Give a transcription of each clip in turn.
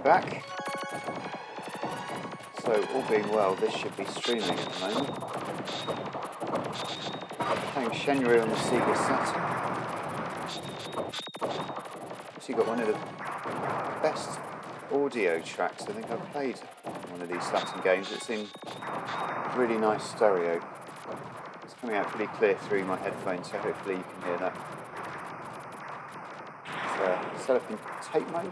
welcome back. So, all being well, this should be streaming at the moment. Playing Shienryu on the Sega Saturn. Actually got one of the best audio tracks I think I've played on one of these Saturn games. It's in really nice stereo. It's coming out pretty clear through my headphones, so hopefully you can hear that. It's set up in tape mode.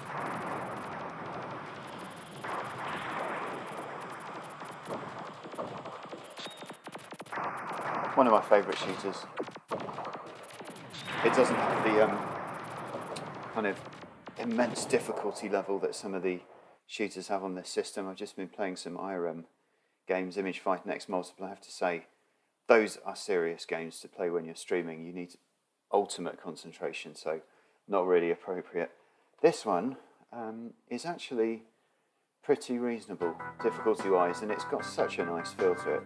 One of my favourite shooters. It doesn't have the kind of immense difficulty level that some of the shooters have on this system. I've just been playing some IRM games, Image Fighter X Multiple. I have to say, those are serious games to play when you're streaming. You need ultimate concentration, so not really appropriate. This one is actually pretty reasonable, difficulty-wise, and it's got such a nice feel to it.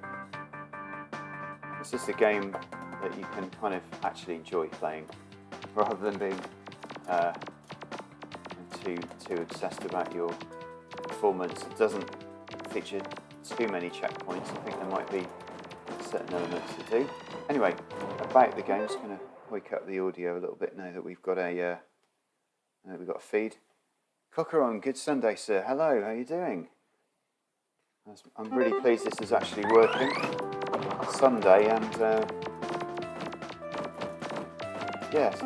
This is a game that you can kind of actually enjoy playing, rather than being too obsessed about your performance. It doesn't feature too many checkpoints. I think there might be certain elements to do. Anyway, about the game, I'm just going to wake up the audio a little bit now that we've got a feed. Cockeron, good Sunday, sir. Hello, how are you doing? I'm really pleased this is actually working. Sunday, and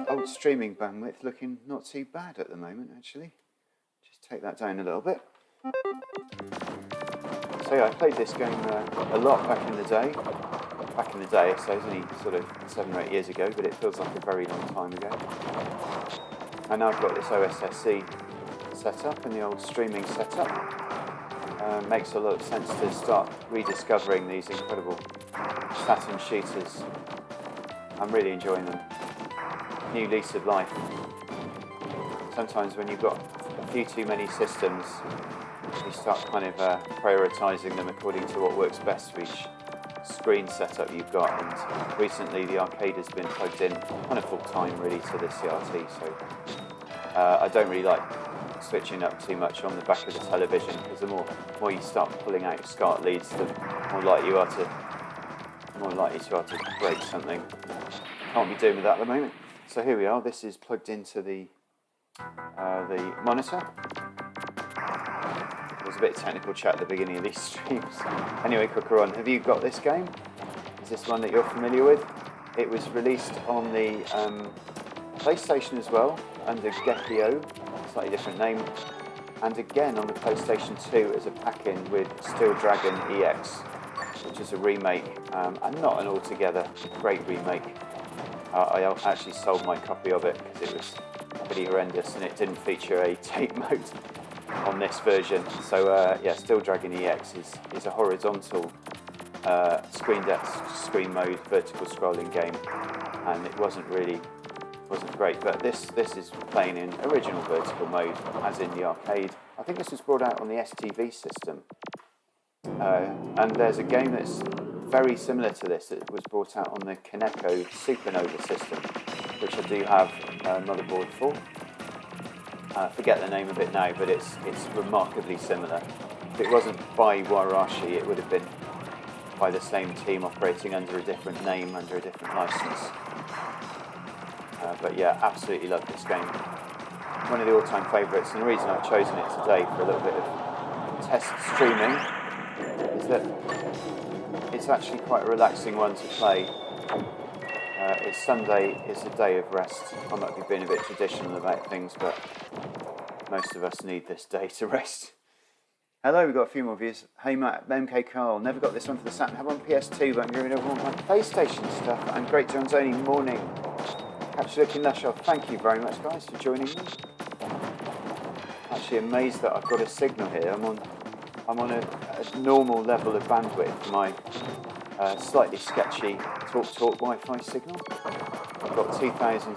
old streaming bandwidth looking not too bad at the moment, actually. Just take that down a little bit. So yeah, I played this game a lot back in the day. Back in the day, so it was only sort of 7 or 8 years ago, but it feels like a very long time ago. And now I've got this OSSC set up in the old streaming setup. Makes a lot of sense to start rediscovering these incredible Saturn shooters. I'm really enjoying them. New lease of life. Sometimes when you've got a few too many systems, you start kind of prioritising them according to what works best for each screen setup you've got, and recently the arcade has been plugged in kind of full time really to the CRT, so I don't really like switching up too much on the back of the television, because the more you start pulling out SCART leads, the more likely you are to break something. Can't be doing with that at the moment. So here we are. This is plugged into the monitor. There's a bit of technical chat at the beginning of these streams. Anyway, Cookeron, have you got this game? Is this one that you're familiar with? It was released on the PlayStation as well, under Gekio, slightly different name, and again on the PlayStation 2 as a pack-in with Steel Dragon EX, which is a remake, and not an altogether great remake. I actually sold my copy of it because it was pretty horrendous and it didn't feature a tape mode on this version. So Steel Dragon EX is a horizontal screen mode vertical scrolling game, and it wasn't great, but this is playing in original vertical mode, as in the arcade. I think this was brought out on the STV system, and there's a game that's very similar to this that was brought out on the Kaneko Supernova system, which I do have a motherboard for. I forget the name of it now, but it's remarkably similar. If it wasn't by Warashi, it would have been by the same team operating under a different name, under a different license. But yeah, absolutely love this game. One of the all-time favourites, and the reason I've chosen it today for a little bit of test streaming is that it's actually quite a relaxing one to play. It's Sunday, it's a day of rest. I might be being a bit traditional about things, but most of us need this day to rest. Hello, we've got a few more views. Hey Matt, MK Carl, never got this one for the Saturn. Have on PS2, but I'm giving over all my PlayStation stuff. And Great John's only morning. Catch looking lush off. Thank you very much, guys, for joining me. Actually amazed that I've got a signal here. I'm on a normal level of bandwidth for my slightly sketchy TalkTalk Wi-Fi signal. I've got 2,000